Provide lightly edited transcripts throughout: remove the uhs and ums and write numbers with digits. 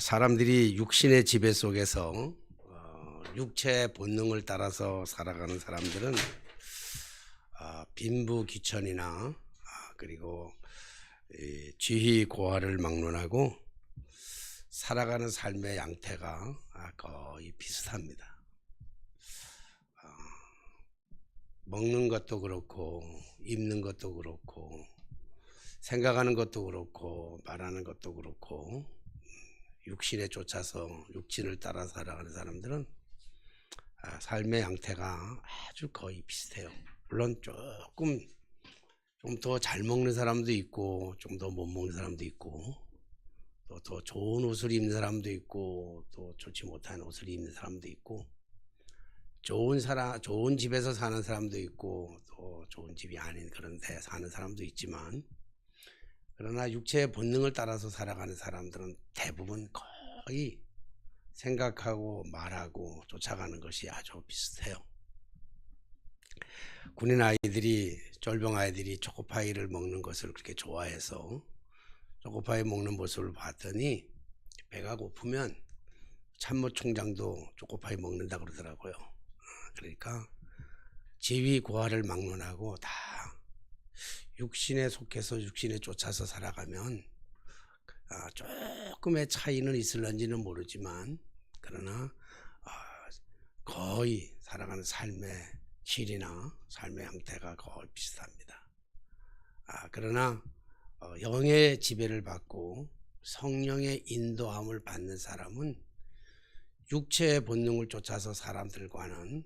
사람들이 육신의 지배 속에서 육체의 본능을 따라서 살아가는 사람들은 빈부귀천이나 그리고 이 지희 고하를 막론하고 살아가는 삶의 양태가 거의 비슷합니다. 먹는 것도 그렇고 입는 것도 그렇고 생각하는 것도 그렇고 말하는 것도 그렇고 육신에 쫓아서 육신을 따라 살아가는 사람들은 삶의 양태가 아주 거의 비슷해요. 물론 조금 좀 더 잘 먹는 사람도 있고 좀 더 못 먹는 사람도 있고 또 더 좋은 옷을 입는 사람도 있고 또 좋지 못한 옷을 입는 사람도 있고 좋은 집에서 사는 사람도 있고 또 좋은 집이 아닌 그런 데 사는 사람도 있지만, 그러나 육체의 본능을 따라서 살아가는 사람들은 대부분 거의 생각하고 말하고 쫓아가는 것이 아주 비슷해요. 군인 아이들이, 쫄병 아이들이 초코파이를 먹는 것을 그렇게 좋아해서 초코파이 먹는 모습을 봤더니 배가 고프면 참모총장도 초코파이 먹는다 그러더라고요. 그러니까 지위 고하를 막론하고 다 육신에 속해서 육신에 쫓아서 살아가면 조금의 차이는 있을런지는 모르지만, 그러나 거의 살아가는 삶의 질이나 삶의 형태가 거의 비슷합니다. 그러나 영의 지배를 받고 성령의 인도함을 받는 사람은 육체의 본능을 쫓아서 사람들과는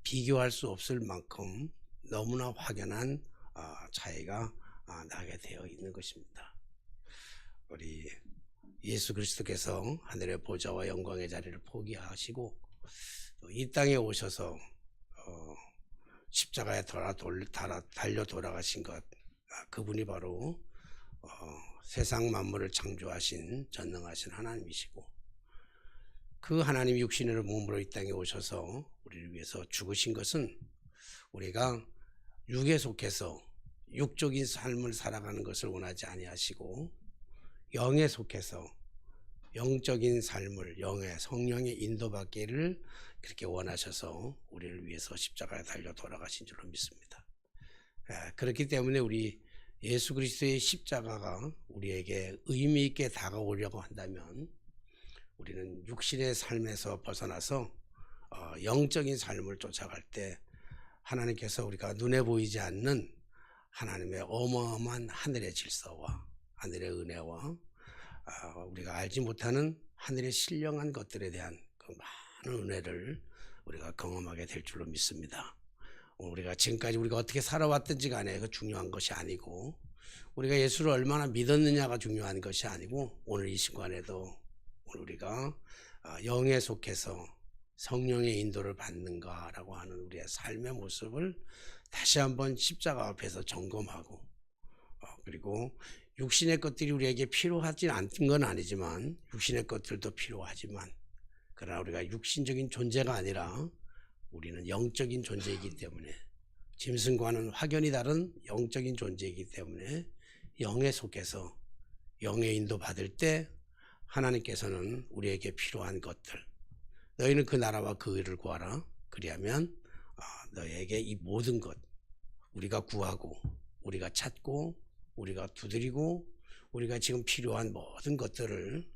비교할 수 없을 만큼 너무나 확연한 차이가 나게 되어 있는 것입니다. 우리 예수 그리스도께서 하늘의 보좌와 영광의 자리를 포기하시고 이 땅에 오셔서 십자가에 달려 돌아가신 것, 그분이 바로 세상 만물을 창조하신 전능하신 하나님이시고, 그 하나님이 육신으로 몸으로 이 땅에 오셔서 우리를 위해서 죽으신 것은 우리가 육에 속해서 육적인 삶을 살아가는 것을 원하지 아니하시고 영에 속해서 영적인 삶을, 영의 성령의 인도받기를 그렇게 원하셔서 우리를 위해서 십자가에 달려 돌아가신 줄로 믿습니다. 그렇기 때문에 우리 예수 그리스도의 십자가가 우리에게 의미 있게 다가오려고 한다면 우리는 육신의 삶에서 벗어나서 영적인 삶을 쫓아갈 때 하나님께서 우리가 눈에 보이지 않는 하나님의 어마어마한 하늘의 질서와 하늘의 은혜와 우리가 알지 못하는 하늘의 신령한 것들에 대한 그 많은 은혜를 우리가 경험하게 될 줄로 믿습니다. 우리가 지금까지 우리가 어떻게 살아왔든지 간에 그 중요한 것이 아니고, 우리가 예수를 얼마나 믿었느냐가 중요한 것이 아니고, 오늘 이 시간에도 우리가 영에 속해서 성령의 인도를 받는가라고 하는 우리의 삶의 모습을 다시 한번 십자가 앞에서 점검하고, 그리고 육신의 것들이 우리에게 필요하지 않은 건 아니지만, 육신의 것들도 필요하지만, 그러나 우리가 육신적인 존재가 아니라 우리는 영적인 존재이기 때문에, 짐승과는 확연히 다른 영적인 존재이기 때문에 영에 속해서 영의 인도 받을 때 하나님께서는 우리에게 필요한 것들, 너희는 그 나라와 그 의를 구하라, 그리하면 너희에게 이 모든 것, 우리가 구하고 우리가 찾고 우리가 두드리고 우리가 지금 필요한 모든 것들을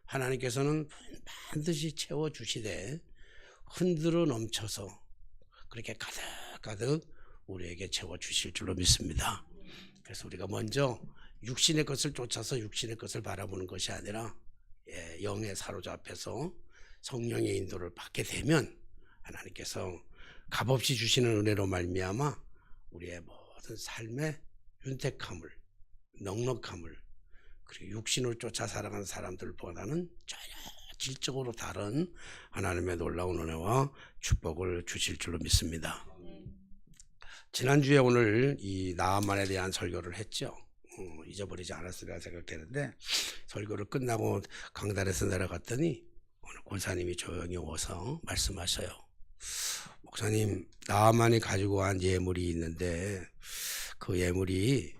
하나님께서는 반드시 채워주시되 흔들어 넘쳐서 그렇게 가득가득 우리에게 채워주실 줄로 믿습니다. 그래서 우리가 먼저 육신의 것을 쫓아서 육신의 것을 바라보는 것이 아니라 영에 사로잡혀서 성령의 인도를 받게 되면 하나님께서 값없이 주시는 은혜로 말미암아 우리의 모든 삶의 윤택함을, 넉넉함을, 그리고 육신을 쫓아 살아가는 사람들보다는 전혀 질적으로 다른 하나님의 놀라운 은혜와 축복을 주실 줄로 믿습니다. 지난주에 오늘 이 나아만에 대한 설교를 했죠. 잊어버리지 않았으리라 생각되는데, 설교를 끝나고 강단에서 내려갔더니 오늘 권사님이 조용히 오서 말씀하셔요. 목사님, 나아만이 가지고 간 예물이 있는데 그 예물이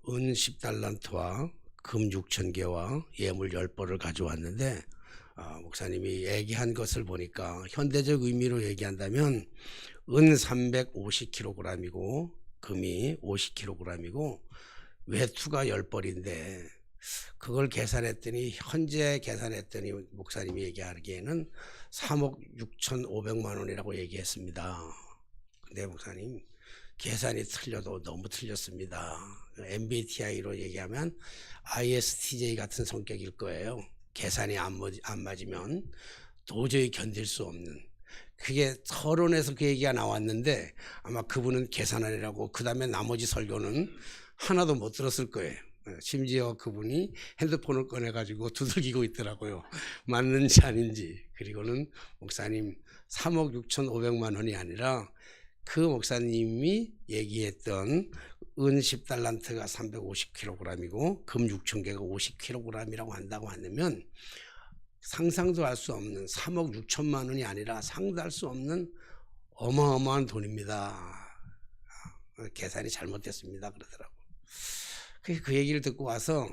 은 10달란트와 금 6천 개와 예물 10벌을 가져왔는데 목사님이 얘기한 것을 보니까 현대적 의미로 얘기한다면 은 350kg이고 금이 50kg이고 외투가 10벌인데 그걸 계산했더니 현재 계산했더니 목사님이 얘기하기에는 3억 6,500만 원이라고 얘기했습니다. 근데 목사님 계산이 틀려도 너무 틀렸습니다. MBTI로 얘기하면 ISTJ 같은 성격일 거예요. 계산이 안 맞으면 도저히 견딜 수 없는. 그게 서론에서 그 얘기가 나왔는데 아마 그분은 계산하느라고 그 다음에 나머지 설교는 하나도 못 들었을 거예요. 심지어 그분이 핸드폰을 꺼내가지고 두들기고 있더라고요. 맞는지 아닌지. 그리고는 목사님 3억 6,500만 원이 아니라 그 목사님이 얘기했던 은 10달란트가 350kg이고 금 6,000개가 50kg이라고 한다고 하면 상상도 할 수 없는 3억 6천만 원이 아니라 상상할 수 없는 어마어마한 돈입니다. 계산이 잘못됐습니다 그러더라고. 그 얘기를 듣고 와서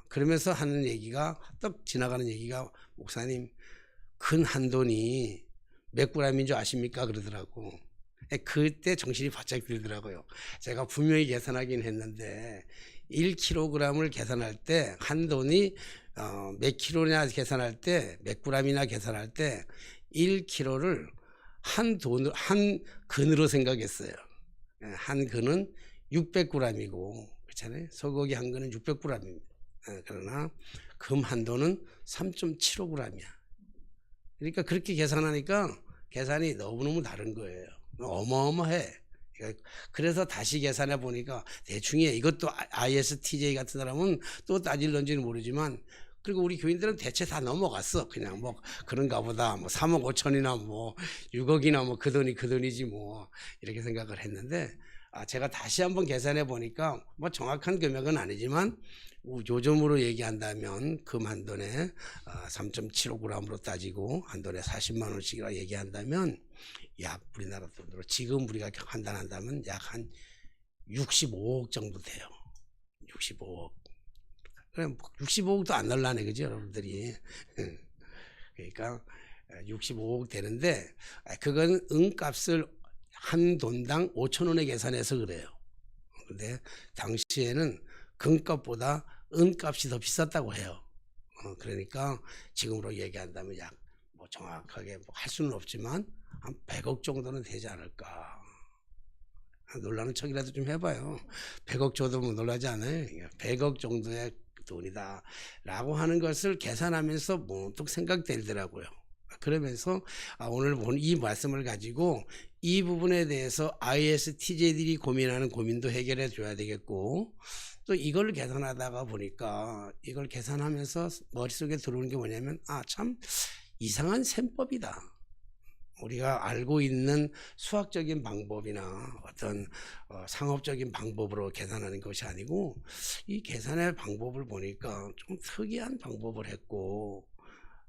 그러면서 하는 얘기가 떡 지나가는 얘기가 목사님 근 한돈이 몇 그램인 줄 아십니까 그러더라고. 그때 정신이 바짝 들더라고요. 제가 분명히 계산하긴 했는데 1kg을 계산할 때 한돈이 몇 킬로냐 계산할 때 몇 그램이나 계산할 때 1kg를 한 근으로 생각했어요. 한 근은 600g이고 그렇잖아요. 소고기 한 근은 600g입니다. 그러나 금 한돈은 3.75g이야. 그러니까 그렇게 계산하니까 계산이 너무너무 다른 거예요. 어마어마해. 그래서 다시 계산해 보니까 대충이에요. 이것도 ISTJ 같은 사람은 또 따질런지는 모르지만 그리고 우리 교인들은 대체 다 넘어갔어. 그냥 뭐 그런가 보다. 뭐 3억 5천이나 뭐 6억이나 뭐 그 돈이지 뭐 이렇게 생각을 했는데 제가 다시 한번 계산해 보니까 뭐 정확한 금액은 아니지만 요즘으로 얘기한다면 금 한 돈에 3.75g으로 따지고 한 돈에 40만 원씩이라 얘기한다면 약 우리나라 돈으로 지금 우리가 환산한다면 약 한 65억 정도 돼요. 65억. 그럼 65억도 안 날라네 그죠 여러분들이. 그러니까 65억 되는데 그건 은값을 한 돈당 5천 원에 계산해서 그래요. 근데 당시에는 금값보다 은값이 더 비쌌다고 해요. 그러니까 지금으로 얘기한다면 약 뭐 정확하게 뭐 할 수는 없지만 한 100억 정도는 되지 않을까. 놀라는 척이라도 좀 해봐요. 100억 줘도 뭐 놀라지 않아요. 100억 정도의 돈이다 라고 하는 것을 계산하면서 문득 생각들더라고요. 그러면서 오늘 본 이 말씀을 가지고 이 부분에 대해서 ISTJ들이 고민하는 고민도 해결해 줘야 되겠고 또 이걸 계산하다가 보니까 이걸 계산하면서 머릿속에 들어오는 게 뭐냐면 참 이상한 셈법이다. 우리가 알고 있는 수학적인 방법이나 어떤 상업적인 방법으로 계산하는 것이 아니고 이 계산의 방법을 보니까 좀 특이한 방법을 했고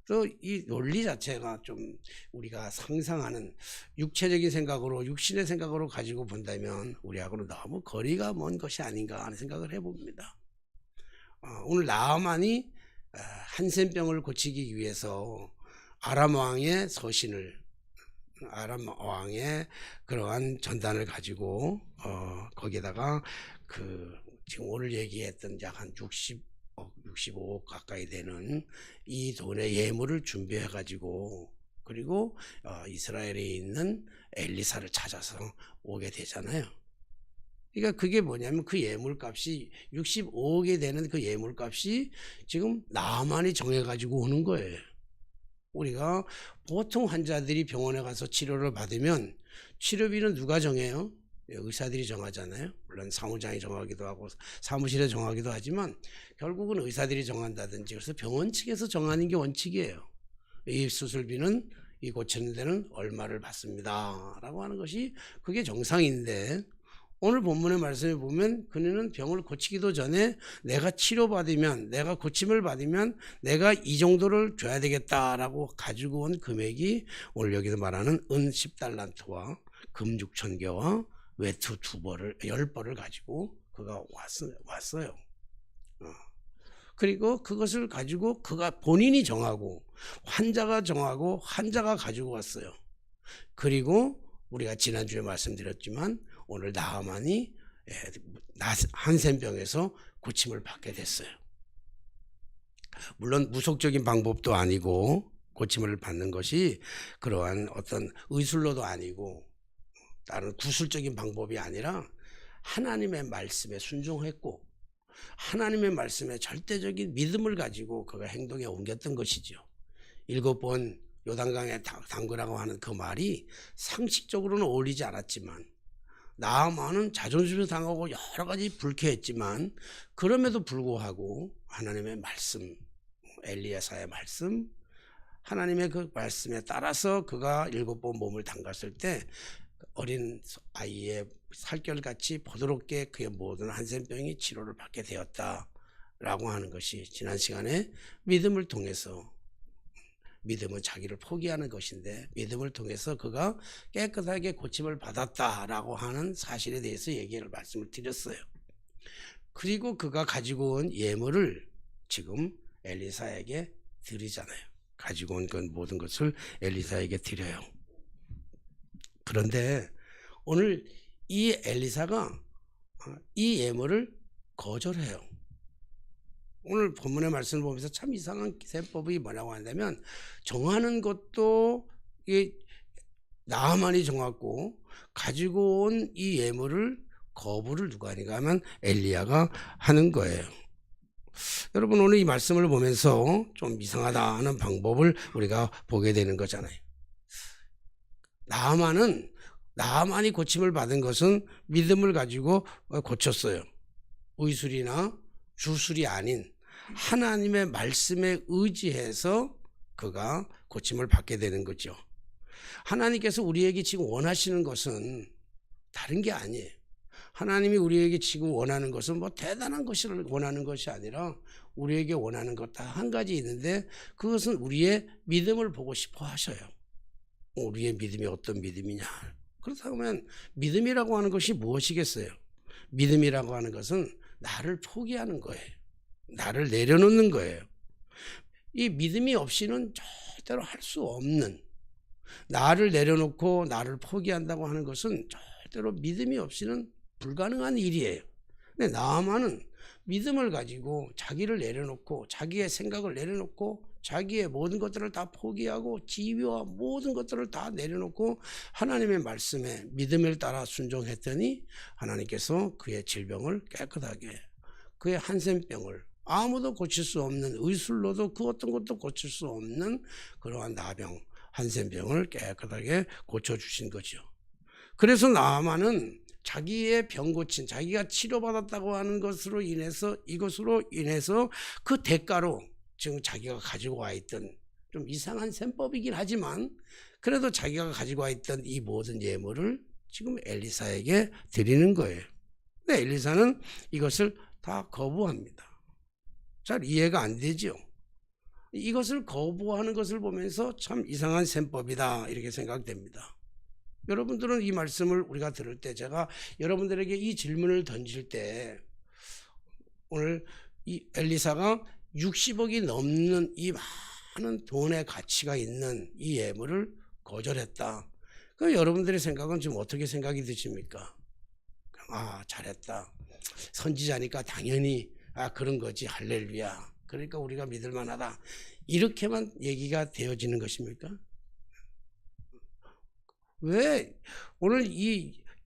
또 이 논리 자체가 좀 우리가 상상하는 육체적인 생각으로 육신의 생각으로 가지고 본다면 우리하고는 너무 거리가 먼 것이 아닌가 하는 생각을 해봅니다. 오늘 나아만이 한센병을 고치기 위해서 아람 왕의 서신을 아람 왕의 그러한 전단을 가지고 거기에다가 그 지금 오늘 얘기했던 약 한 65억 가까이 되는 이 돈의 예물을 준비해 가지고 그리고 이스라엘에 있는 엘리사를 찾아서 오게 되잖아요. 그러니까 그게 뭐냐면 그 예물값이 65억이 되는 그 예물값이 지금 나만이 정해 가지고 오는 거예요. 우리가 보통 환자들이 병원에 가서 치료를 받으면 치료비는 누가 정해요? 의사들이 정하잖아요. 물론 사무장이 정하기도 하고 사무실에 정하기도 하지만 결국은 의사들이 정한다든지 그래서 병원 측에서 정하는 게 원칙이에요. 이 수술비는 이 고치는 데는 얼마를 받습니다 라고 하는 것이 그게 정상인데 오늘 본문의 말씀에 보면 그는 병을 고치기도 전에 내가 치료받으면 내가 고침을 받으면 내가 이 정도를 줘야 되겠다라고 가지고 온 금액이 오늘 여기서 말하는 은 10달란트와 금 6,000개와 외투 10벌을 가지고 그가 왔어요. 그리고 그것을 가지고 그가 본인이 정하고 환자가 가지고 왔어요. 그리고 우리가 지난주에 말씀드렸지만 오늘 나아만이 한센병에서 고침을 받게 됐어요. 물론 무속적인 방법도 아니고 고침을 받는 것이 그러한 어떤 의술로도 아니고 다른 구술적인 방법이 아니라 하나님의 말씀에 순종했고 하나님의 말씀에 절대적인 믿음을 가지고 그가 행동에 옮겼던 것이죠. 7번 요단강에 담그라고 하는 그 말이 상식적으로는 어울리지 않았지만 나아만은 자존심을 당하고 여러 가지 불쾌했지만 그럼에도 불구하고 하나님의 말씀, 엘리야사의 말씀, 하나님의 그 말씀에 따라서 그가 7번 몸을 담갔을 때 어린 아이의 살결같이 부드럽게 그의 모든 한센병이 치료를 받게 되었다라고 하는 것이 지난 시간에 믿음을 통해서, 믿음은 자기를 포기하는 것인데 믿음을 통해서 그가 깨끗하게 고침을 받았다라고 하는 사실에 대해서 말씀을 드렸어요. 그리고 그가 가지고 온 예물을 지금 엘리사에게 드리잖아요. 가지고 온 그 모든 것을 엘리사에게 드려요. 그런데 오늘 이 엘리사가 이 예물을 거절해요. 오늘 본문의 말씀을 보면서 참 이상한 셈법이 뭐라고 한다면 정하는 것도 나아만이 정했고 가지고 온 이 예물을 거부를 누가 하는가 하면 엘리야가 하는 거예요. 여러분 오늘 이 말씀을 보면서 좀 이상하다 하는 방법을 우리가 보게 되는 거잖아요. 나아만이 고침을 받은 것은 믿음을 가지고 고쳤어요. 의술이나 주술이 아닌 하나님의 말씀에 의지해서 그가 고침을 받게 되는 거죠. 하나님께서 우리에게 지금 원하시는 것은 다른 게 아니에요. 하나님이 우리에게 지금 원하는 것은 뭐 대단한 것을 원하는 것이 아니라 우리에게 원하는 것 다 한 가지 있는데 그것은 우리의 믿음을 보고 싶어 하셔요. 우리의 믿음이 어떤 믿음이냐. 그렇다면 믿음이라고 하는 것이 무엇이겠어요? 믿음이라고 하는 것은 나를 포기하는 거예요. 나를 내려놓는 거예요. 이 믿음이 없이는 절대로 할 수 없는, 나를 내려놓고 나를 포기한다고 하는 것은 절대로 믿음이 없이는 불가능한 일이에요. 근데 나아만은 믿음을 가지고 자기를 내려놓고 자기의 생각을 내려놓고 자기의 모든 것들을 다 포기하고 지위와 모든 것들을 다 내려놓고 하나님의 말씀에 믿음을 따라 순종했더니 하나님께서 그의 질병을 깨끗하게, 그의 한센병을 아무도 고칠 수 없는, 의술로도 그 어떤 것도 고칠 수 없는 그러한 나병, 한센병을 깨끗하게 고쳐주신 거죠. 그래서 나아만은 자기의 병 고친, 자기가 치료받았다고 하는 것으로 인해서, 이것으로 인해서 그 대가로 지금 자기가 가지고 와 있던 좀 이상한 셈법이긴 하지만 그래도 자기가 가지고 와 있던 이 모든 예물을 지금 엘리사에게 드리는 거예요. 근데 엘리사는 이것을 다 거부합니다. 잘 이해가 안 되죠. 이것을 거부하는 것을 보면서 참 이상한 셈법이다 이렇게 생각됩니다. 여러분들은 이 말씀을 우리가 들을 때 제가 여러분들에게 이 질문을 던질 때 오늘 이 엘리사가 60억이 넘는 이 많은 돈의 가치가 있는 이 예물을 거절했다. 그 여러분들의 생각은 지금 어떻게 생각이 드십니까? 아, 잘했다. 선지자니까 당연히 그런 거지. 할렐루야. 그러니까 우리가 믿을 만하다. 이렇게만 얘기가 되어지는 것입니까? 왜? 오늘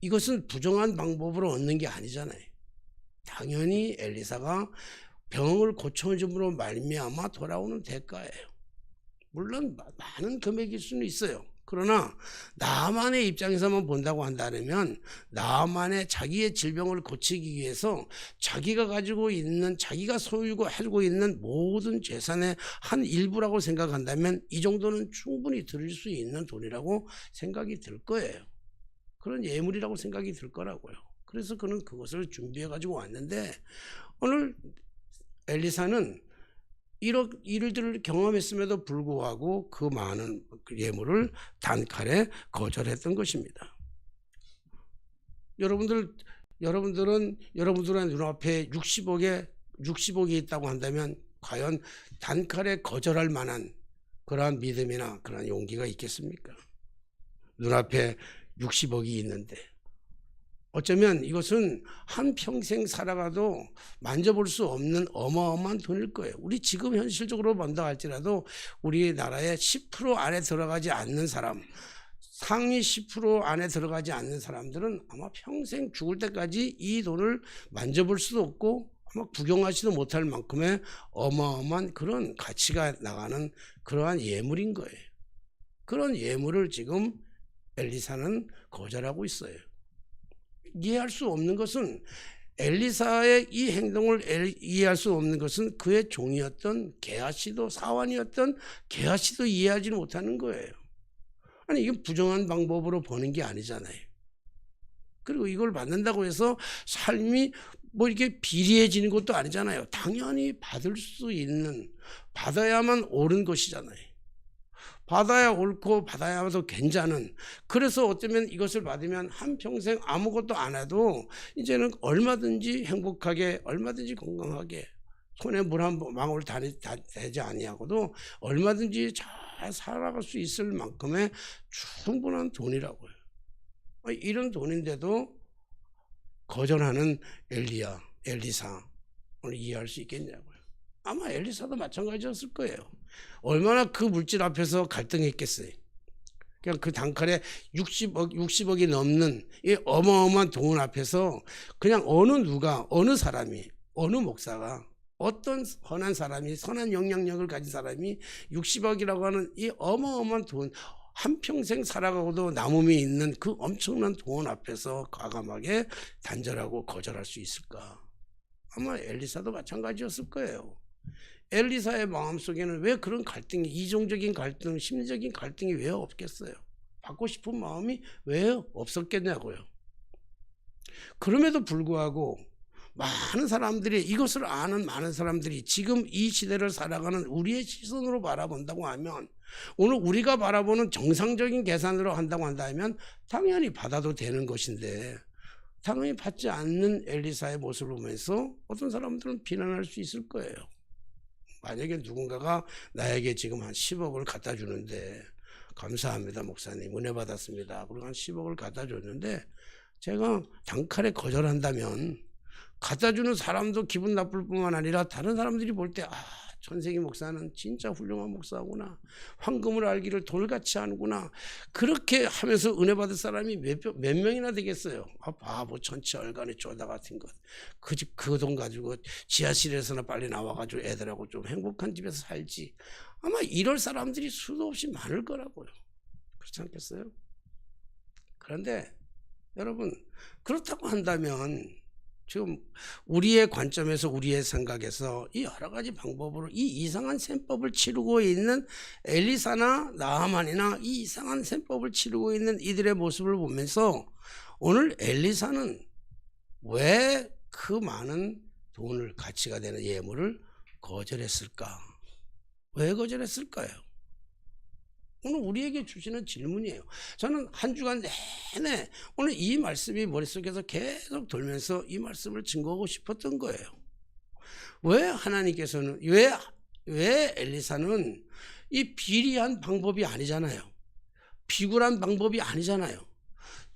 이것은 부정한 방법으로 얻는 게 아니잖아요. 당연히 엘리사가 병을 고쳐줌으로 말미암아 돌아오는 대가예요. 물론 많은 금액일 수는 있어요. 그러나 나만의 입장에서만 본다고 한다면 나만의 자기의 질병을 고치기 위해서 자기가 가지고 있는, 자기가 소유고 가지고 있는 모든 재산의 한 일부라고 생각한다면 이 정도는 충분히 드릴 수 있는 돈이라고 생각이 들 거예요. 그런 예물이라고 생각이 들 거라고요. 그래서 그는 그것을 준비해 가지고 왔는데 오늘 엘리사는 이런 일들을 경험했음에도 불구하고 그 많은 예물을 단칼에 거절했던 것입니다. 여러분들은 여러분들의 눈앞에 60억의 60억이 있다고 한다면 과연 단칼에 거절할 만한 그러한 믿음이나 그러한 용기가 있겠습니까? 눈앞에 60억이 있는데 어쩌면 이것은 한평생 살아가도 만져볼 수 없는 어마어마한 돈일 거예요. 우리 지금 현실적으로 본다 할지라도 우리나라의 10% 안에 들어가지 않는 사람, 상위 10% 안에 들어가지 않는 사람들은 아마 평생 죽을 때까지 이 돈을 만져볼 수도 없고 아마 구경하지도 못할 만큼의 어마어마한 그런 가치가 나가는 그러한 예물인 거예요. 그런 예물을 지금 엘리사는 거절하고 있어요. 이해할 수 없는 것은 엘리사의 이 행동을 이해할 수 없는 것은 그의 종이었던 게하시도 사환이었던 게하시도 이해하지 못하는 거예요. 아니 이건 부정한 방법으로 버는 게 아니잖아요. 그리고 이걸 받는다고 해서 삶이 뭐 이렇게 비리해지는 것도 아니잖아요. 당연히 받을 수 있는, 받아야만 옳은 것이잖아요. 받아야 옳고 받아야도 괜찮은. 그래서 어쩌면 이것을 받으면 한평생 아무것도 안 해도 이제는 얼마든지 행복하게, 얼마든지 건강하게, 손에 물 한 방울 대지 아니하고도 얼마든지 잘 살아갈 수 있을 만큼의 충분한 돈이라고요. 이런 돈인데도 거절하는 엘리사를 이해할 수 있겠냐고요. 아마 엘리사도 마찬가지였을 거예요. 얼마나 그 물질 앞에서 갈등했겠어요. 그냥 그 단칼에 60억이 넘는 이 어마어마한 돈 앞에서 그냥 어느 사람이, 어느 목사가, 어떤 선한 사람이, 선한 영향력을 가진 사람이 60억이라고 하는 이 어마어마한 돈, 한평생 살아가고도 남음이 있는 그 엄청난 돈 앞에서 과감하게 단절하고 거절할 수 있을까? 아마 엘리사도 마찬가지였을 거예요. 엘리사의 마음속에는 왜 그런 갈등이, 이종적인 갈등, 심리적인 갈등이 왜 없겠어요? 받고 싶은 마음이 왜 없었겠냐고요. 그럼에도 불구하고 많은 사람들이, 이것을 아는 많은 사람들이 지금 이 시대를 살아가는 우리의 시선으로 바라본다고 하면, 오늘 우리가 바라보는 정상적인 계산으로 한다고 한다면 당연히 받아도 되는 것인데, 당연히 받지 않는 엘리사의 모습을 보면서 어떤 사람들은 비난할 수 있을 거예요. 만약에 누군가가 나에게 지금 한 10억을 갖다 주는데, 감사합니다 목사님, 은혜 받았습니다, 그리고 한 10억을 갖다 줬는데 제가 단칼에 거절한다면 갖다 주는 사람도 기분 나쁠 뿐만 아니라 다른 사람들이 볼 때 천세기 목사는 진짜 훌륭한 목사구나, 황금을 알기를 돌같이 하는구나, 그렇게 하면서 은혜 받을 사람이 몇 명이나 되겠어요. 바보 천치얼간의 쪼다 같은 것, 그 돈 가지고 지하실에서나 빨리 나와가지고 애들하고 좀 행복한 집에서 살지. 아마 이럴 사람들이 수도 없이 많을 거라고요. 그렇지 않겠어요? 그런데 여러분, 그렇다고 한다면 지금 우리의 관점에서, 우리의 생각에서 이 여러 가지 방법으로 이 이상한 셈법을 치르고 있는 엘리사나 나하만이나 이 이상한 셈법을 치르고 있는 이들의 모습을 보면서 오늘 엘리사는 왜 그 많은 돈을, 가치가 되는 예물을 거절했을까? 왜 거절했을까요? 오늘 우리에게 주시는 질문이에요. 저는 한 주간 내내 오늘 이 말씀이 머릿속에서 계속 돌면서 이 말씀을 증거하고 싶었던 거예요. 왜 하나님께서는, 왜 엘리사는 이 비리한 방법이 아니잖아요. 비굴한 방법이 아니잖아요.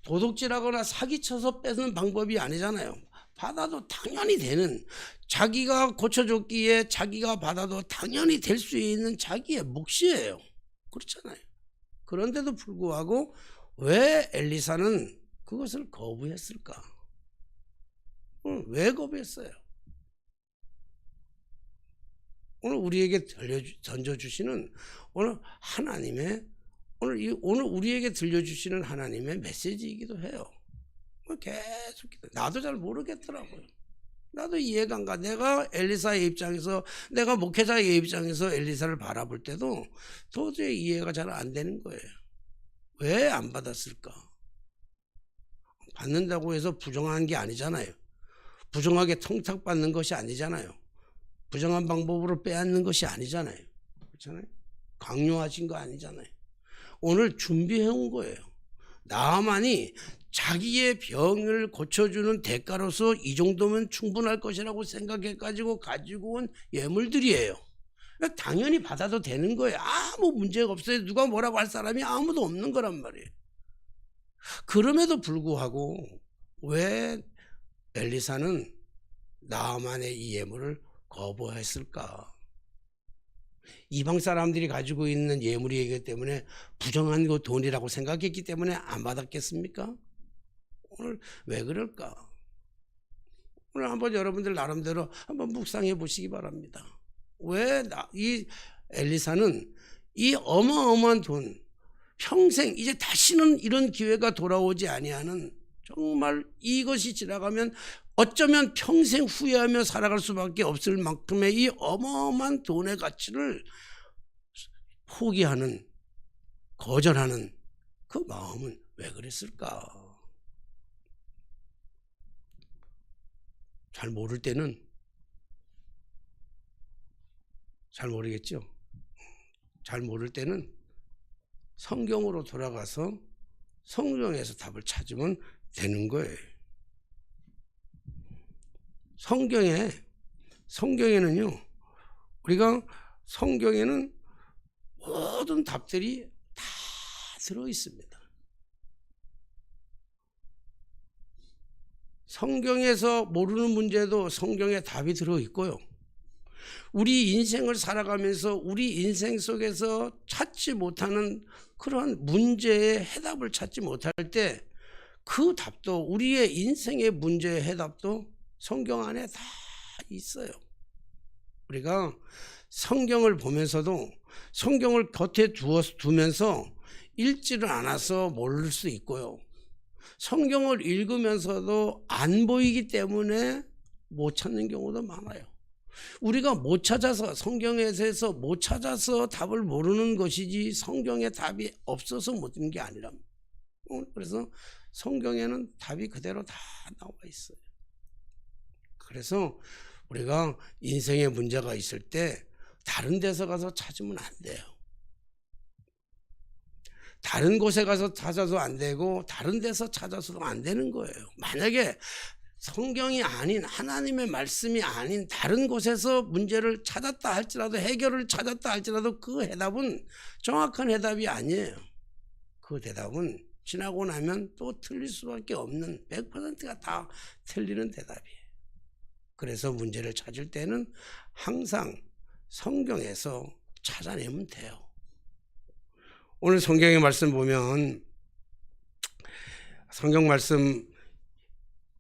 도둑질하거나 사기쳐서 뺏는 방법이 아니잖아요. 받아도 당연히 되는, 자기가 고쳐줬기에 자기가 받아도 당연히 될 수 있는 자기의 몫이에요. 그렇잖아요. 그런데도 불구하고 왜 엘리사는 그것을 거부했을까? 왜 거부했어요? 오늘 우리에게 던져주시는 오늘 하나님의, 오늘 우리에게 들려주시는 하나님의 메시지이기도 해요. 계속 나도 잘 모르겠더라고요. 나도 이해가 안 가. 내가 엘리사의 입장에서, 내가 목회자의 입장에서 엘리사를 바라볼 때도 도저히 이해가 잘 안 되는 거예요. 왜 안 받았을까? 받는다고 해서 부정한 게 아니잖아요. 부정하게 통탁받는 것이 아니잖아요. 부정한 방법으로 빼앗는 것이 아니잖아요. 그렇잖아요. 강요하신 거 아니잖아요. 오늘 준비해온 거예요. 나아만이 자기의 병을 고쳐주는 대가로서 이 정도면 충분할 것이라고 생각해가지고 가지고 온 예물들이에요. 그러니까 당연히 받아도 되는 거예요. 아무 문제가 없어요. 누가 뭐라고 할 사람이 아무도 없는 거란 말이에요. 그럼에도 불구하고 왜 엘리사는 나아만의 이 예물을 거부했을까? 이방 사람들이 가지고 있는 예물이기 때문에 부정한 거 돈이라고 생각했기 때문에 안 받았겠습니까? 오늘 왜 그럴까? 오늘 한번 여러분들 나름대로 한번 묵상해 보시기 바랍니다. 왜 이 엘리사는 이 어마어마한 돈, 평생 이제 다시는 이런 기회가 돌아오지 아니하는, 정말 이것이 지나가면 어쩌면 평생 후회하며 살아갈 수밖에 없을 만큼의 이 어마어마한 돈의 가치를 포기하는, 거절하는 그 마음은 왜 그랬을까? 잘 모를 때는 잘 모르겠죠. 잘 모를 때는 성경으로 돌아가서 성경에서 답을 찾으면 되는 거예요. 성경에는요, 우리가 성경에는 모든 답들이 다 들어 있습니다. 성경에서 모르는 문제도 성경에 답이 들어 있고요. 우리 인생을 살아가면서 우리 인생 속에서 찾지 못하는 그런 문제의 해답을 찾지 못할 때 그 답도, 우리의 인생의 문제의 해답도 성경 안에 다 있어요. 우리가 성경을 보면서도 성경을 겉에 두면서 읽지를 않아서 모를 수 있고요. 성경을 읽으면서도 안 보이기 때문에 못 찾는 경우도 많아요. 우리가 못 찾아서, 성경에서 못 찾아서 답을 모르는 것이지 성경에 답이 없어서 모르는 게 아니랍니다. 그래서 성경에는 답이 그대로 다 나와 있어요. 그래서 우리가 인생에 문제가 있을 때 다른 데서 가서 찾으면 안 돼요. 다른 곳에 가서 찾아도 안 되고 다른 데서 찾아서도 안 되는 거예요. 만약에 성경이 아닌, 하나님의 말씀이 아닌 다른 곳에서 문제를 찾았다 할지라도, 해결을 찾았다 할지라도 그 해답은 정확한 해답이 아니에요. 그 대답은 지나고 나면 또 틀릴 수밖에 없는, 100%가 다 틀리는 대답이에요. 그래서 문제를 찾을 때는 항상 성경에서 찾아내면 돼요. 오늘 성경의 말씀 보면, 성경 말씀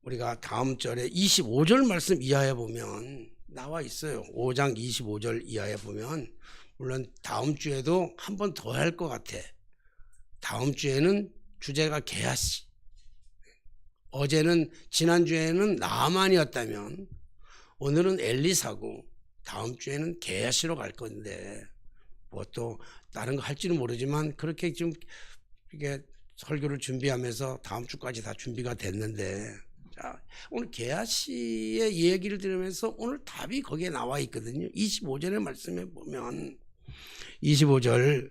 우리가 다음 절에 25절 말씀 이하에 보면 나와 있어요. 5장 25절 이하에 보면, 물론 다음 주에도 한 번 더 할 것 같아. 다음 주에는 주제가 게하시, 어제는, 지난주에는 나아만이었다면 오늘은 엘리사고 다음 주에는 게하시로 갈 건데, 뭐 또 다른 거 할지는 모르지만 그렇게 좀 이게 설교를 준비하면서 다음 주까지 다 준비가 됐는데, 자, 오늘 게하시의 얘기를 들으면서 오늘 답이 거기에 나와 있거든요. 25절의 말씀에 보면 25절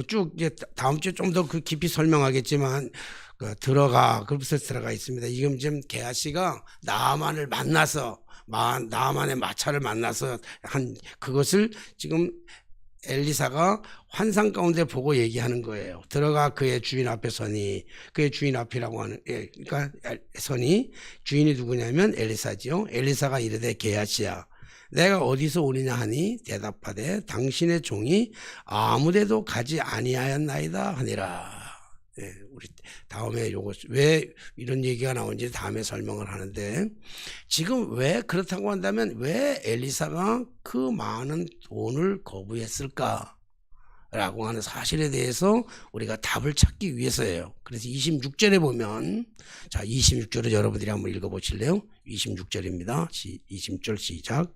쭉 이제 다음 주에 좀 더 그 깊이 설명하겠지만 들어가, 그것에 들어가 있습니다. 지금 게하시가 나아만을 만나서, 나아만의 마차를 만나서 한 그것을 지금 엘리사가 환상 가운데 보고 얘기하는 거예요. 들어가 그의 주인 앞에 서니, 그의 주인 앞이라고 하는, 그러니까 서니, 주인이 누구냐면 엘리사지요. 엘리사가 이르되 게하시야, 내가 어디서 오느냐 하니 대답하되 당신의 종이 아무데도 가지 아니하였나이다 하니라. 우리 다음에 요거 왜 이런 얘기가 나온지 다음에 설명을 하는데, 지금 왜 그렇다고 한다면 왜 엘리사가 그 많은 돈을 거부했을까 라고 하는 사실에 대해서 우리가 답을 찾기 위해서예요. 그래서 26절에 보면, 자, 26절을 여러분들이 한번 읽어보실래요? 26절입니다. 26절 시작.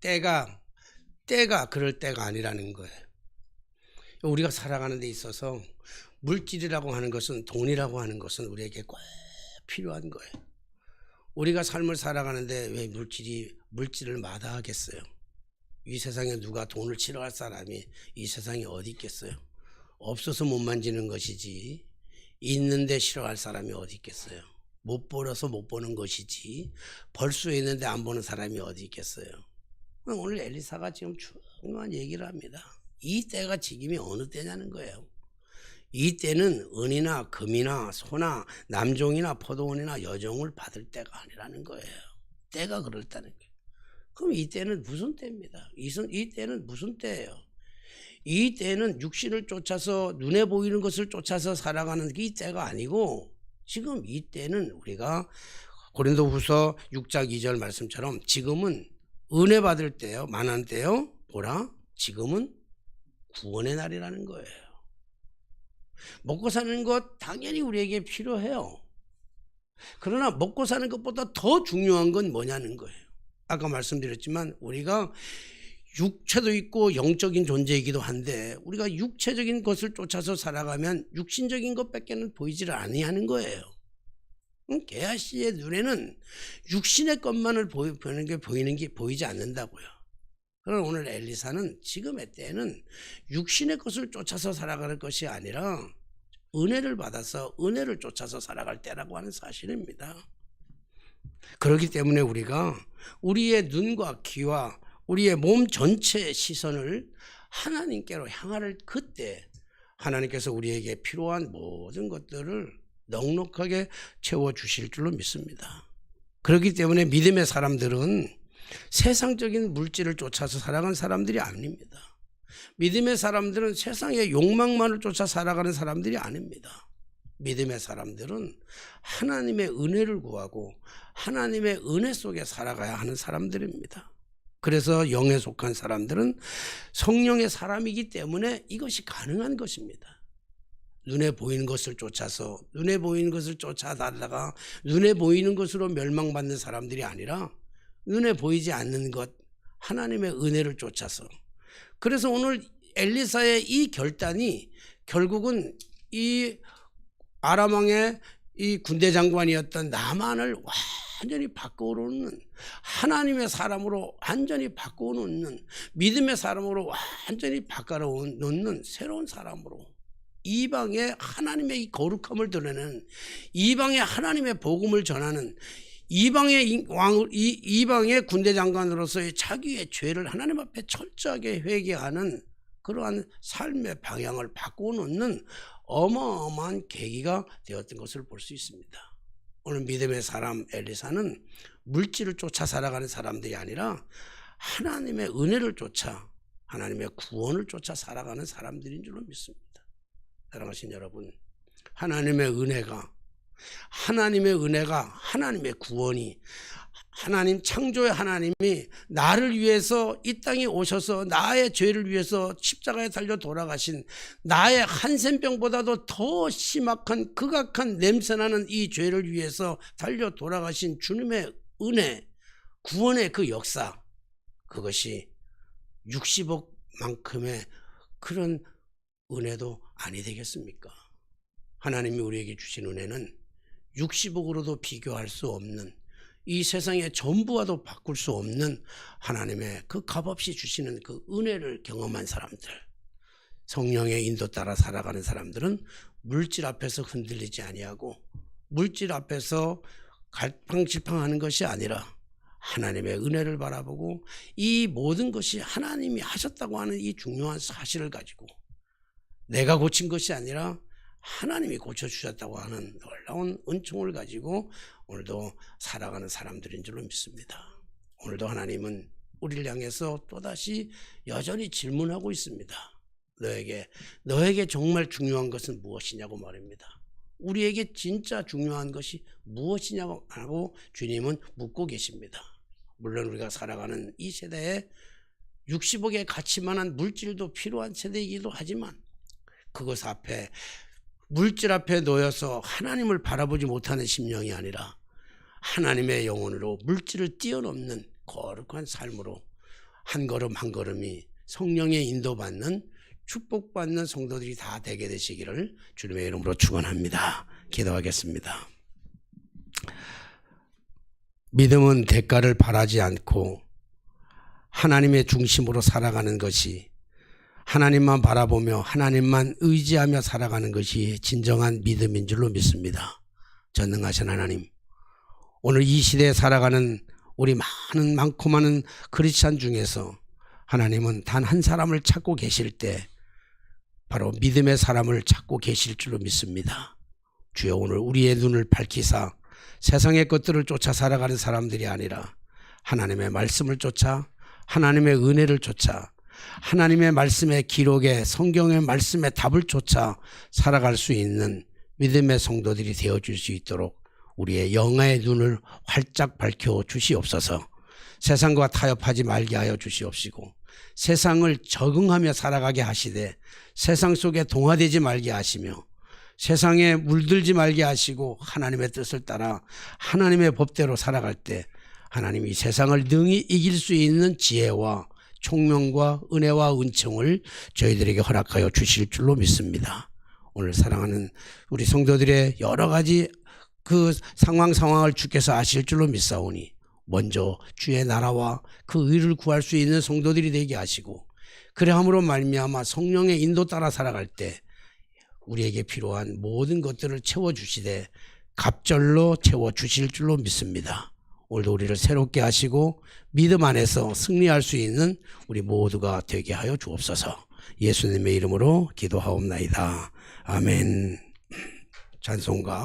때가 때가 그럴 때가 아니라는 거예요. 우리가 살아가는 데 있어서 물질이라고 하는 것은, 돈이라고 하는 것은 우리에게 꼭 필요한 거예요. 우리가 삶을 살아가는데 왜 물질을 마다하겠어요? 이 세상에 누가 돈을 싫어할 사람이 이 세상에 어디 있겠어요? 없어서 못 만지는 것이지 있는데 싫어할 사람이 어디 있겠어요? 못 벌어서 못 보는 것이지 벌 수 있는데 안 보는 사람이 어디 있겠어요? 오늘 엘리사가 지금 중요한 얘기를 합니다. 이 때가 지금이 어느 때냐는 거예요. 이 때는 은이나 금이나 소나 남종이나 포도원이나 여종을 받을 때가 아니라는 거예요. 때가 그렇다는 거예요. 그럼 이 때는 무슨 때입니다. 이 때는 무슨 때예요? 이 때는 육신을 쫓아서, 눈에 보이는 것을 쫓아서 살아가는 이 때가 아니고, 지금 이 때는 우리가 고린도후서 6장 2절 말씀처럼 지금은 은혜 받을 때요, 만한 때요. 뭐라? 지금은 구원의 날이라는 거예요. 먹고 사는 것 당연히 우리에게 필요해요. 그러나 먹고 사는 것보다 더 중요한 건 뭐냐는 거예요. 아까 말씀드렸지만 우리가 육체도 있고 영적인 존재이기도 한데, 우리가 육체적인 것을 쫓아서 살아가면 육신적인 것밖에는 보이지를 아니하는 거예요. 게하시의 눈에는 육신의 것만을 보이는 게 보이지 않는다고요. 그러나 오늘 엘리사는 지금의 때는 육신의 것을 쫓아서 살아가는 것이 아니라 은혜를 받아서 은혜를 쫓아서 살아갈 때라고 하는 사실입니다. 그렇기 때문에 우리가 우리의 눈과 귀와 우리의 몸 전체의 시선을 하나님께로 향할 그때 하나님께서 우리에게 필요한 모든 것들을 넉넉하게 채워주실 줄로 믿습니다. 그렇기 때문에 믿음의 사람들은 세상적인 물질을 쫓아서 살아가는 사람들이 아닙니다. 믿음의 사람들은 세상의 욕망만을 쫓아 살아가는 사람들이 아닙니다. 믿음의 사람들은 하나님의 은혜를 구하고 하나님의 은혜 속에 살아가야 하는 사람들입니다. 그래서 영에 속한 사람들은 성령의 사람이기 때문에 이것이 가능한 것입니다. 눈에 보이는 것을 쫓아서, 눈에 보이는 것을 쫓아다니다가 눈에 보이는 것으로 멸망받는 사람들이 아니라 눈에 보이지 않는 것, 하나님의 은혜를 쫓아서. 그래서 오늘 엘리사의 이 결단이 결국은 이 아람 왕의 이 군대 장관이었던 나만을 완전히 바꿔놓는, 하나님의 사람으로 완전히 바꿔놓는, 믿음의 사람으로 완전히 바꿔놓는 새로운 사람으로, 이방의 하나님의 이 거룩함을 드러내는, 이방의 하나님의 복음을 전하는, 이방의 군대 장관으로서의 자기의 죄를 하나님 앞에 철저하게 회개하는 그러한 삶의 방향을 바꿔놓는 어마어마한 계기가 되었던 것을 볼 수 있습니다. 오늘 믿음의 사람 엘리사는 물질을 쫓아 살아가는 사람들이 아니라 하나님의 은혜를 쫓아, 하나님의 구원을 쫓아 살아가는 사람들인 줄로 믿습니다. 사랑하신 여러분, 하나님의 은혜가, 하나님의 구원이, 하나님 창조의 하나님이 나를 위해서 이 땅에 오셔서 나의 죄를 위해서 십자가에 달려 돌아가신, 나의 한센병보다도 더 심각한 극악한 냄새나는 이 죄를 위해서 달려 돌아가신 주님의 은혜, 구원의 그 역사, 그것이 60억만큼의 그런 은혜도 아니 되겠습니까? 하나님이 우리에게 주신 은혜는 60억으로도 비교할 수 없는, 이 세상의 전부와도 바꿀 수 없는 하나님의 그 값없이 주시는 그 은혜를 경험한 사람들, 성령의 인도 따라 살아가는 사람들은 물질 앞에서 흔들리지 아니하고 물질 앞에서 갈팡질팡하는 것이 아니라 하나님의 은혜를 바라보고 이 모든 것이 하나님이 하셨다고 하는 이 중요한 사실을 가지고, 내가 고친 것이 아니라 하나님이 고쳐주셨다고 하는 놀라운 은총을 가지고 오늘도 살아가는 사람들인 줄로 믿습니다. 오늘도 하나님은 우리를 향해서 또다시 여전히 질문하고 있습니다. 너에게 정말 중요한 것은 무엇이냐고 말입니다. 우리에게 진짜 중요한 것이 무엇이냐고 하고 주님은 묻고 계십니다. 물론 우리가 살아가는 이 세대에 60억의 가치만한 물질도 필요한 세대이기도 하지만, 그것 앞에, 물질 앞에 놓여서 하나님을 바라보지 못하는 심령이 아니라 하나님의 영혼으로 물질을 뛰어넘는 거룩한 삶으로 한 걸음 한 걸음이 성령의 인도받는 축복받는 성도들이 다 되게 되시기를 주님의 이름으로 축원합니다. 기도하겠습니다. 믿음은 대가를 바라지 않고 하나님의 중심으로 살아가는 것이, 하나님만 바라보며 하나님만 의지하며 살아가는 것이 진정한 믿음인 줄로 믿습니다. 전능하신 하나님, 오늘 이 시대에 살아가는 우리 많고 많은 크리스찬 중에서 하나님은 단 한 사람을 찾고 계실 때 바로 믿음의 사람을 찾고 계실 줄로 믿습니다. 주여, 오늘 우리의 눈을 밝히사 세상의 것들을 쫓아 살아가는 사람들이 아니라 하나님의 말씀을 쫓아, 하나님의 은혜를 쫓아, 하나님의 말씀의 기록에, 성경의 말씀의 답을 쫓아 살아갈 수 있는 믿음의 성도들이 되어줄 수 있도록 우리의 영의 눈을 활짝 밝혀 주시옵소서. 세상과 타협하지 말게 하여 주시옵시고, 세상을 적응하며 살아가게 하시되 세상 속에 동화되지 말게 하시며 세상에 물들지 말게 하시고 하나님의 뜻을 따라 하나님의 법대로 살아갈 때 하나님이 세상을 능히 이길 수 있는 지혜와 총명과 은혜와 은총을 저희들에게 허락하여 주실 줄로 믿습니다. 오늘 사랑하는 우리 성도들의 여러 가지 그 상황을 주께서 아실 줄로 믿사오니 먼저 주의 나라와 그 의를 구할 수 있는 성도들이 되게 하시고, 그래함으로 말미암아 성령의 인도 따라 살아갈 때 우리에게 필요한 모든 것들을 채워주시되 갑절로 채워주실 줄로 믿습니다. 오늘도 우리를 새롭게 하시고 믿음 안에서 승리할 수 있는 우리 모두가 되게 하여 주옵소서. 예수님의 이름으로 기도하옵나이다. 아멘. 찬송가